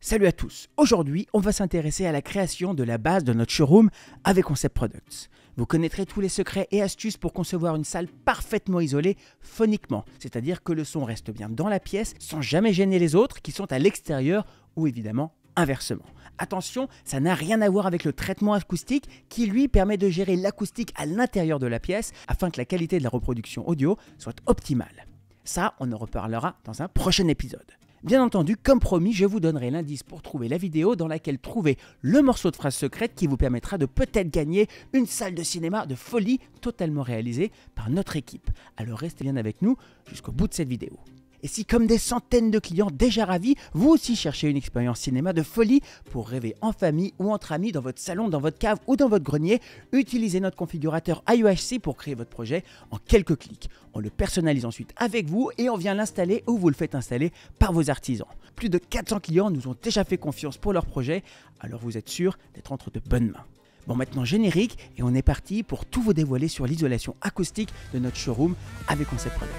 Salut à tous, aujourd'hui on va s'intéresser à la création de la base de notre showroom avec Concept Products. Vous connaîtrez tous les secrets et astuces pour concevoir une salle parfaitement isolée phoniquement, c'est-à-dire que le son reste bien dans la pièce sans jamais gêner les autres qui sont à l'extérieur ou évidemment inversement. Attention, ça n'a rien à voir avec le traitement acoustique qui lui permet de gérer l'acoustique à l'intérieur de la pièce afin que la qualité de la reproduction audio soit optimale. Ça, on en reparlera dans un prochain épisode. Bien entendu, comme promis, je vous donnerai l'indice pour trouver la vidéo dans laquelle trouver le morceau de phrase secrète qui vous permettra de peut-être gagner une salle de cinéma de folie totalement réalisée par notre équipe. Alors restez bien avec nous jusqu'au bout de cette vidéo. Et si comme des centaines de clients déjà ravis, vous aussi cherchez une expérience cinéma de folie pour rêver en famille ou entre amis dans votre salon, dans votre cave ou dans votre grenier, utilisez notre configurateur IOHC pour créer votre projet en quelques clics. On le personnalise ensuite avec vous et on vient l'installer ou vous le faites installer par vos artisans. Plus de 400 clients nous ont déjà fait confiance pour leur projet, alors vous êtes sûr d'être entre de bonnes mains. Bon, maintenant générique et on est parti pour tout vous dévoiler sur l'isolation acoustique de notre showroom avec Concept Products.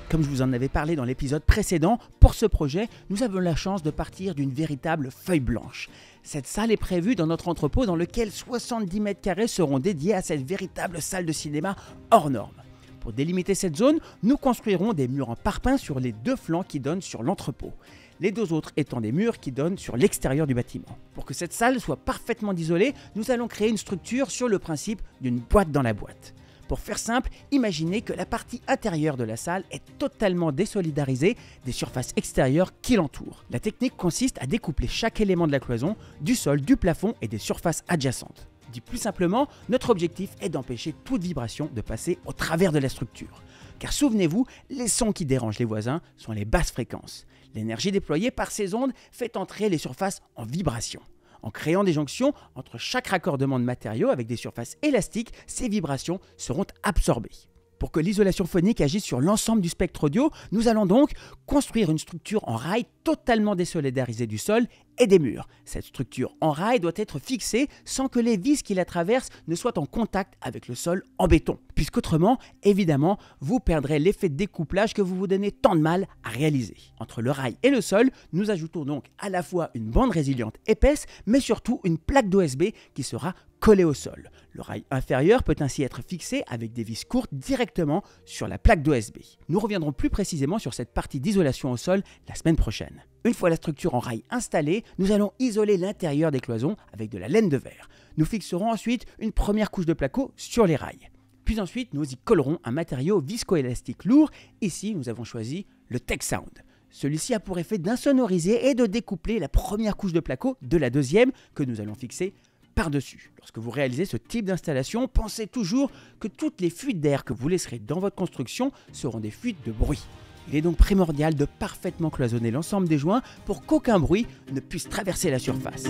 Comme je vous en avais parlé dans l'épisode précédent, pour ce projet, nous avons la chance de partir d'une véritable feuille blanche. Cette salle est prévue dans notre entrepôt dans lequel 70 mètres carrés seront dédiés à cette véritable salle de cinéma hors norme. Pour délimiter cette zone, nous construirons des murs en parpaing sur les deux flancs qui donnent sur l'entrepôt. Les deux autres étant des murs qui donnent sur l'extérieur du bâtiment. Pour que cette salle soit parfaitement isolée, nous allons créer une structure sur le principe d'une boîte dans la boîte. Pour faire simple, imaginez que la partie intérieure de la salle est totalement désolidarisée des surfaces extérieures qui l'entourent. La technique consiste à découpler chaque élément de la cloison, du sol, du plafond et des surfaces adjacentes. Dit plus simplement, notre objectif est d'empêcher toute vibration de passer au travers de la structure. Car souvenez-vous, les sons qui dérangent les voisins sont les basses fréquences. L'énergie déployée par ces ondes fait entrer les surfaces en vibration. En créant des jonctions entre chaque raccordement de matériaux avec des surfaces élastiques, ces vibrations seront absorbées. Pour que l'isolation phonique agisse sur l'ensemble du spectre audio, nous allons donc construire une structure en rail totalement désolidarisée du sol et des murs. Cette structure en rail doit être fixée sans que les vis qui la traversent ne soient en contact avec le sol en béton. Puisqu'autrement, évidemment, vous perdrez l'effet de découplage que vous vous donnez tant de mal à réaliser. Entre le rail et le sol, nous ajoutons donc à la fois une bande résiliente épaisse, mais surtout une plaque d'OSB qui sera collée au sol. Le rail inférieur peut ainsi être fixé avec des vis courtes directement sur la plaque d'OSB. Nous reviendrons plus précisément sur cette partie d'isolation au sol la semaine prochaine. Une fois la structure en rail installée, nous allons isoler l'intérieur des cloisons avec de la laine de verre. Nous fixerons ensuite une première couche de placo sur les rails. Puis ensuite, nous y collerons un matériau viscoélastique lourd. Ici, nous avons choisi le TechSound. Celui-ci a pour effet d'insonoriser et de découpler la première couche de placo de la deuxième que nous allons fixer par-dessus. Lorsque vous réalisez ce type d'installation, pensez toujours que toutes les fuites d'air que vous laisserez dans votre construction seront des fuites de bruit. Il est donc primordial de parfaitement cloisonner l'ensemble des joints pour qu'aucun bruit ne puisse traverser la surface.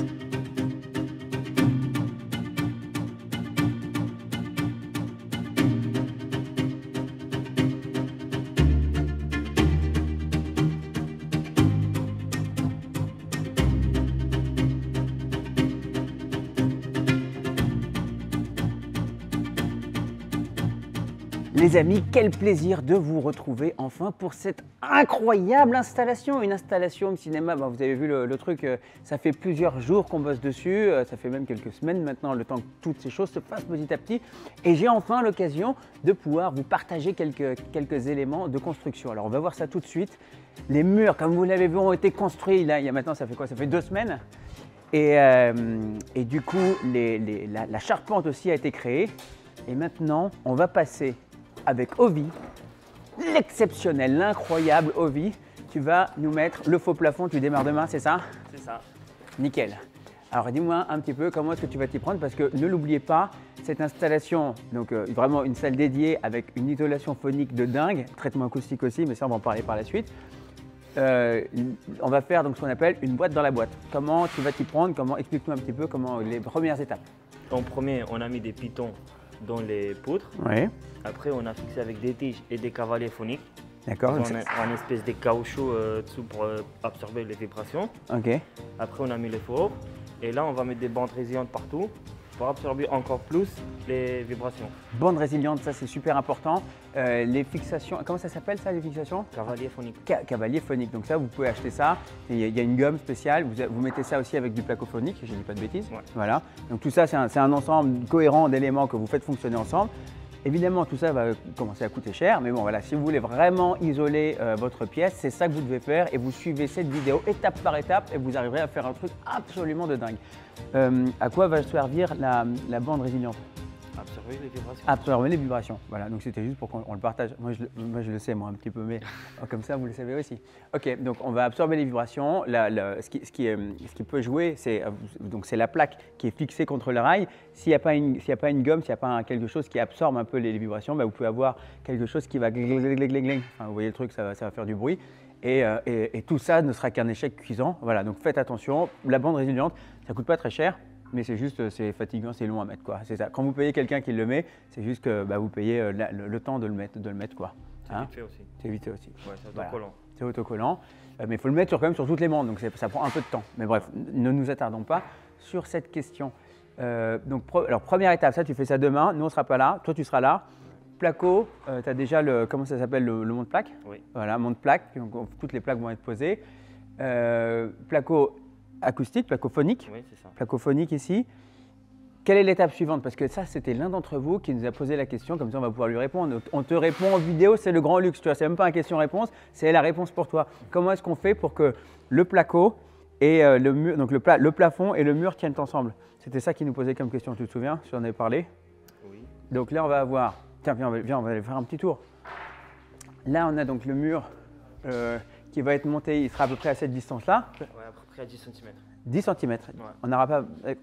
Les amis, quel plaisir de vous retrouver enfin pour cette incroyable installation. Une installation de cinéma, vous avez vu le truc, ça fait plusieurs jours qu'on bosse dessus, ça fait même quelques semaines maintenant, le temps que toutes ces choses se passent petit à petit. Et j'ai enfin l'occasion de pouvoir vous partager quelques éléments de construction. Alors on va voir ça tout de suite. Les murs, comme vous l'avez vu, ont été construits, là, il y a maintenant, ça fait quoi? Ça fait 2 semaines. Et du coup, la charpente aussi a été créée. Et maintenant, on va passer avec Ovi, l'exceptionnel, l'incroyable Ovi. Tu vas nous mettre le faux plafond, tu démarres demain, c'est ça? C'est ça. Nickel. Alors dis-moi un petit peu comment est-ce que tu vas t'y prendre parce que ne l'oubliez pas, cette installation, donc vraiment une salle dédiée avec une isolation phonique de dingue, traitement acoustique aussi, mais ça on va en parler par la suite. On va faire donc ce qu'on appelle une boîte dans la boîte. Comment tu vas t'y prendre? Explique-nous un petit peu comment les premières étapes. En premier, on a mis des pitons dans les poutres. Oui. Après, on a fixé avec des tiges et des cavaliers phoniques. D'accord. On a une espèce de caoutchouc dessous pour absorber les vibrations. Ok. Après, on a mis les fours. Et là, on va mettre des bandes résilientes partout pour absorber encore plus les vibrations. Bande résiliente, ça c'est super important. Les fixations, comment ça s'appelle ça, les fixations? Cavalier phonique. Cavalier phonique. Donc ça, vous pouvez acheter ça. Il y a une gomme spéciale. Vous mettez ça aussi avec du placo phonique, je ne dis pas de bêtises. Ouais. Voilà. Donc tout ça, c'est un ensemble cohérent d'éléments que vous faites fonctionner ensemble. Évidemment, tout ça va commencer à coûter cher, mais bon, voilà, si vous voulez vraiment isoler votre pièce, c'est ça que vous devez faire et vous suivez cette vidéo étape par étape et vous arriverez à faire un truc absolument de dingue. À quoi va servir la bande résiliente? Absorber les vibrations. Absorber les vibrations. Voilà, donc c'était juste pour qu'on le partage. Moi, je le sais, moi, un petit peu, mais comme ça, vous le savez aussi. Ok, donc on va absorber les vibrations. Ce qui peut jouer, c'est la plaque qui est fixée contre le rail. S'il n'y a pas une gomme, s'il n'y a pas quelque chose qui absorbe un peu les vibrations, bah, vous pouvez avoir quelque chose qui va gling. Enfin, vous voyez le truc, ça va faire du bruit. Et tout ça ne sera qu'un échec cuisant. Voilà, donc faites attention. La bande résiliente, ça ne coûte pas très cher. Mais c'est juste, c'est fatigant, c'est long à mettre, quoi. C'est ça. Quand vous payez quelqu'un qui le met, c'est juste que vous payez le temps de le mettre, quoi. C'est vite fait aussi. C'est vite fait aussi. Ouais, c'est autocollant. C'est autocollant, mais il faut le mettre quand même sur toutes les bandes, donc ça prend un peu de temps. Mais bref, ne nous attardons pas sur cette question. Alors première étape, ça tu fais ça demain, nous on ne sera pas là, toi tu seras là. Placo, tu as déjà comment ça s'appelle, le monte-plaque? Oui. Voilà, monte-plaque, donc toutes les plaques vont être posées. Placo acoustique, placophonique. Oui, c'est ça. Placophonique ici. Quelle est l'étape suivante? Parce que ça, c'était l'un d'entre vous qui nous a posé la question, comme ça on va pouvoir lui répondre. On te répond en vidéo, c'est le grand luxe, tu vois, c'est même pas une question-réponse, c'est la réponse pour toi. Comment est-ce qu'on fait pour que le placo et le mur, donc le plafond et le mur tiennent ensemble? C'était ça qui nous posait comme question, tu te souviens? Si on avait parlé? Oui. Donc là, on va avoir, tiens, viens, on va aller faire un petit tour. Là, on a donc le mur qui va être monté, il sera à peu près à cette distance-là. Ouais, à peu près à 10 cm. 10 cm. Ouais.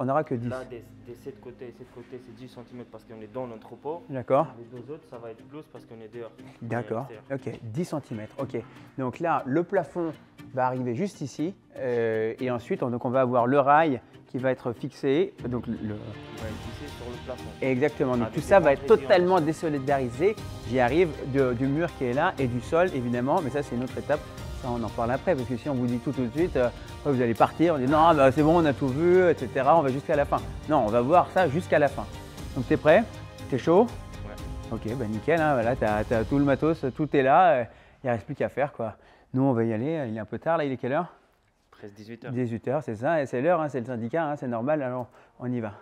On n'aura que 10. Là, de cette côté et cette côté, c'est 10 cm parce qu'on est dans l'entrepôt. D'accord. Les deux autres, ça va être plus parce qu'on est dehors. D'accord. Ok, 10 cm. Ok. Donc là, le plafond va arriver juste ici. Et ensuite, on va avoir le rail qui va être fixé. Donc, On va être fixé sur le plafond. Exactement. Donc Avec tout des ça va bandes être totalement désolidarisé. J'y arrive du mur qui est là et du sol, évidemment. Mais ça, c'est une autre étape. Ça, on en parle après, parce que si on vous dit tout de suite, vous allez partir, on dit non, bah, c'est bon, on a tout vu, etc. On va jusqu'à la fin. Non, on va voir ça jusqu'à la fin. Donc, tu es prêt? Tu es chaud? Ouais. Ok, bah nickel, hein, voilà, tu as tout le matos, tout est là, il ne reste plus qu'à faire, quoi. Nous, on va y aller, il est un peu tard, là, il est quelle heure? Presque 18h. 18h, c'est ça, et c'est l'heure, hein, c'est le syndicat, hein, c'est normal, alors on y va.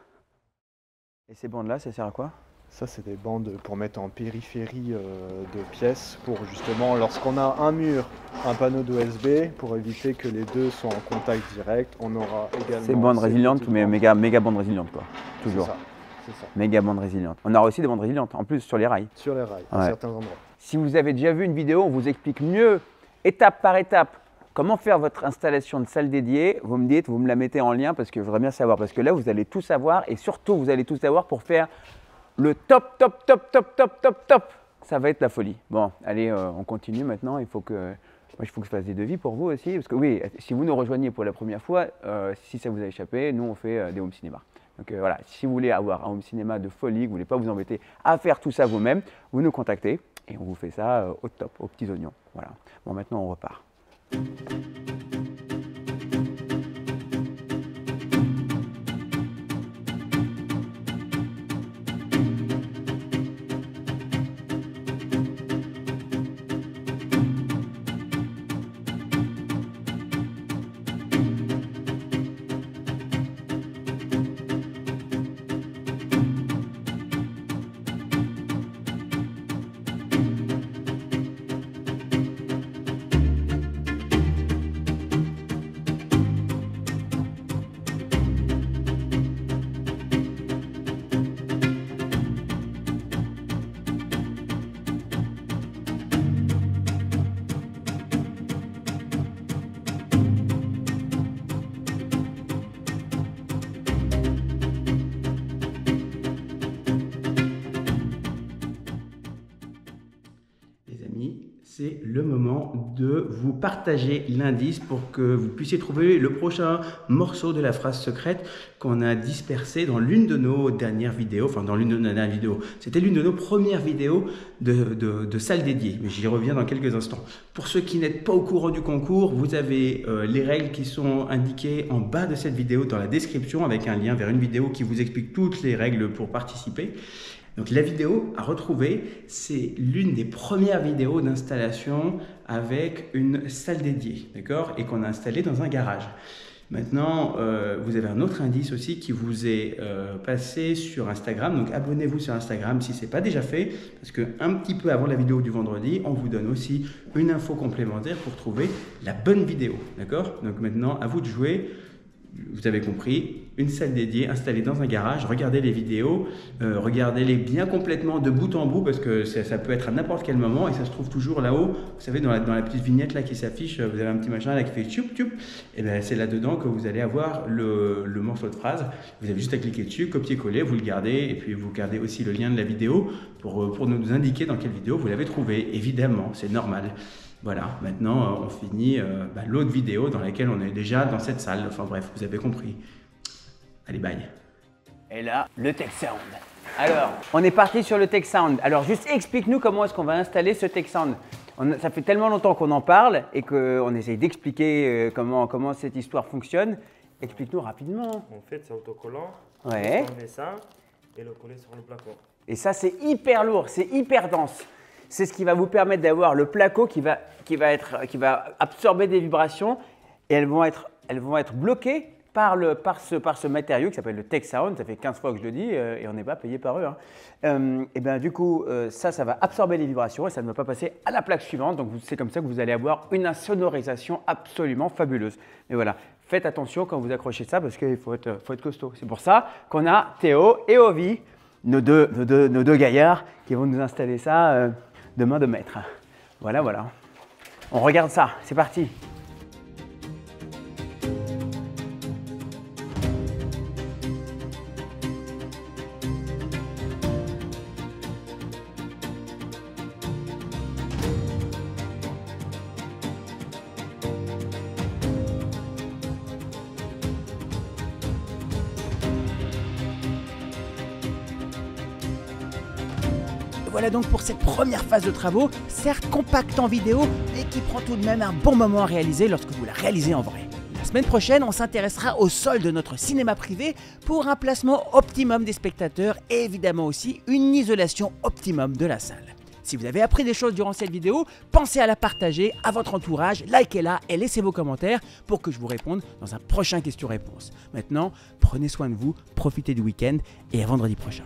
Et ces bandes-là, ça sert à quoi? Ça, c'est des bandes pour mettre en périphérie de pièces, pour justement, lorsqu'on a un mur, un panneau d'OSB, pour éviter que les deux soient en contact direct, on aura également… C'est bandes résilientes, mais méga bandes résilientes, quoi. Toujours. C'est ça. Méga bandes résilientes. On aura aussi des bandes résilientes, en plus sur les rails. Sur les rails, Ouais. à certains endroits. Si vous avez déjà vu une vidéo, on vous explique mieux, étape par étape, comment faire votre installation de salle dédiée. Vous me dites, vous me la mettez en lien parce que je voudrais bien savoir. Parce que là, vous allez tout savoir et surtout, vous allez tout savoir pour faire le top. Ça va être la folie. Bon, allez, on continue maintenant. Il faut que je fasse des devis pour vous aussi. Parce que oui, si vous nous rejoignez pour la première fois, si ça vous a échappé, nous, on fait des home cinéma. Donc voilà, si vous voulez avoir un home cinéma de folie, que vous ne voulez pas vous embêter à faire tout ça vous-même, vous nous contactez et on vous fait ça au top, aux petits oignons. Voilà. Bon, maintenant, on repart. c'est le moment de vous partager l'indice pour que vous puissiez trouver le prochain morceau de la phrase secrète qu'on a dispersé dans l'une de nos dernières vidéos, enfin dans l'une de nos dernières vidéos. C'était l'une de nos premières vidéos de salle dédiée, mais j'y reviens dans quelques instants. Pour ceux qui n'êtes pas au courant du concours, vous avez les règles qui sont indiquées en bas de cette vidéo dans la description avec un lien vers une vidéo qui vous explique toutes les règles pour participer. Donc la vidéo à retrouver, c'est l'une des premières vidéos d'installation avec une salle dédiée, d'accord, et qu'on a installée dans un garage. Maintenant, vous avez un autre indice aussi qui vous est passé sur Instagram, donc abonnez-vous sur Instagram si ce n'est pas déjà fait, parce qu'un petit peu avant la vidéo du vendredi, on vous donne aussi une info complémentaire pour trouver la bonne vidéo, d'accord. Donc maintenant, à vous de jouer. Vous avez compris, une salle dédiée installée dans un garage, regardez les vidéos, regardez-les bien complètement de bout en bout parce que ça peut être à n'importe quel moment et ça se trouve toujours là-haut. Vous savez, dans la petite vignette là qui s'affiche, vous avez un petit machin là qui fait tchoup tchoup, et bien c'est là-dedans que vous allez avoir le morceau de phrase. Vous avez juste à cliquer dessus, copier-coller, vous le gardez et puis vous gardez aussi le lien de la vidéo pour nous indiquer dans quelle vidéo vous l'avez trouvé. Évidemment, c'est normal. Voilà, maintenant on finit l'autre vidéo dans laquelle on est déjà dans cette salle. Enfin bref, vous avez compris. Allez, bye. Et là, le Tech Sound. Alors, on est parti sur le Tech Sound. Alors juste explique-nous comment est-ce qu'on va installer ce Tech Sound. Ça fait tellement longtemps qu'on en parle et qu'on essaye d'expliquer comment cette histoire fonctionne. Explique-nous rapidement. En fait, c'est autocollant. Ouais. On met ça et le coller sur le placo. Et ça, c'est hyper lourd, c'est hyper dense. C'est ce qui va vous permettre d'avoir le placo qui va absorber des vibrations et elles vont être bloquées par ce matériau qui s'appelle le Tech Sound. Ça fait 15 fois que je le dis et on n'est pas payé par eux. Hein. Et bien du coup, ça va absorber les vibrations et ça ne va pas passer à la plaque suivante. Donc c'est comme ça que vous allez avoir une insonorisation absolument fabuleuse. Mais voilà, faites attention quand vous accrochez ça parce qu'il faut être costaud. C'est pour ça qu'on a Théo et Ovi, nos deux gaillards qui vont nous installer ça de main de maître. Voilà, voilà. On regarde ça, c'est parti. Voilà donc pour cette première phase de travaux, certes compacte en vidéo, mais qui prend tout de même un bon moment à réaliser lorsque vous la réalisez en vrai. La semaine prochaine, on s'intéressera au sol de notre cinéma privé pour un placement optimum des spectateurs et évidemment aussi une isolation optimum de la salle. Si vous avez appris des choses durant cette vidéo, pensez à la partager à votre entourage, likez-la et laissez vos commentaires pour que je vous réponde dans un prochain question-réponse. Maintenant, prenez soin de vous, profitez du week-end et à vendredi prochain.